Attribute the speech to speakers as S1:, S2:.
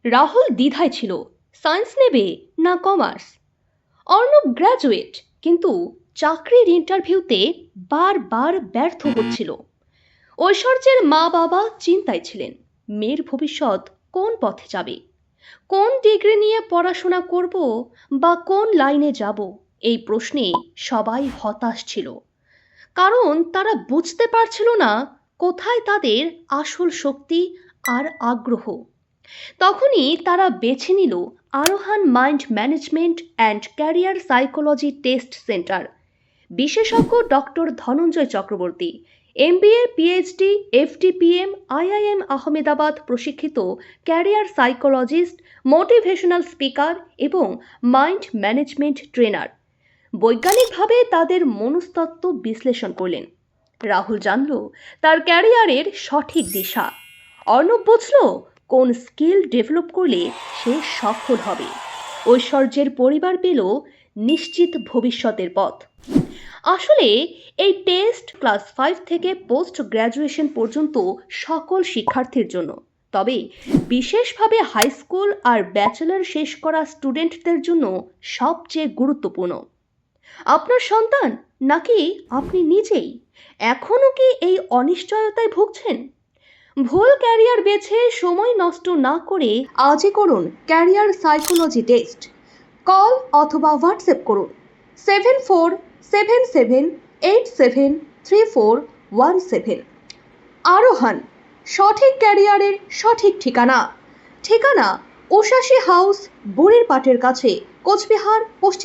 S1: রাহুল দ্বিধায় ছিল, সায়েন্স নেবে না কমার্স। অর্ণব গ্র্যাজুয়েট, কিন্তু চাকরির ইন্টারভিউতে বারবার ব্যর্থ হচ্ছিল। ঐশ্বর্যের মা বাবা চিন্তায় ছিলেন, মেয়ের ভবিষ্যৎ কোন পথে যাবে, কোন ডিগ্রি নিয়ে পড়াশোনা করব বা কোন লাইনে যাব। এই প্রশ্নে সবাই হতাশ ছিল, কারণ তারা বুঝতে পারছিল না কোথায় তাদের আসল শক্তি আর আগ্রহ। তখনই তারা বেছে নিল Arohan mind management and career psychology test centre. বিশেষজ্ঞ doctor Dhananjoy Chakraborty, MBA, PhD, FTPM, IIM Ahmedabad প্রশিক্ষিত ক্যারিয়ার সাইকোলজিস্ট, মোটিভেশনাল স্পিকার এবং মাইন্ড ম্যানেজমেন্ট ট্রেনার বৈজ্ঞানিকভাবে তাদের মনস্তত্ত্ব বিশ্লেষণ করলেন। রাহুল জানল তার ক্যারিয়ারের সঠিক দিশা। অর্ণব বুঝল কোন স্কিল ডেভেলপ করলে সে সফল হবে। ঐশ্বর্যের পরিবার পেল নিশ্চিত ভবিষ্যতের পথ। আসলে এই টেস্ট ক্লাস 5 থেকে পোস্ট গ্র্যাজুয়েশন পর্যন্ত সকল শিক্ষার্থীর জন্য, তবে বিশেষভাবে হাই স্কুল আর ব্যাচেলর শেষ করা স্টুডেন্টদের জন্য সবচেয়ে গুরুত্বপূর্ণ। আপনার সন্তান নাকি আপনি নিজেই এখনও কি এই অনিশ্চয়তায় ভুগছেন? ভুল ক্যারিয়ার বেছে সময় নষ্ট না করে আজই করুন ক্যারিয়ার সাইকোলজি টেস্ট। কল অথবা হোয়াটসঅ্যাপ করুন 7477873417। আরোহান, সঠিক ক্যারিয়ারের সঠিক ঠিকানা। ঠিকানা উষাসী হাউস, বুড়ির পাটের কাছে, কোচবিহার, পশ্চিম।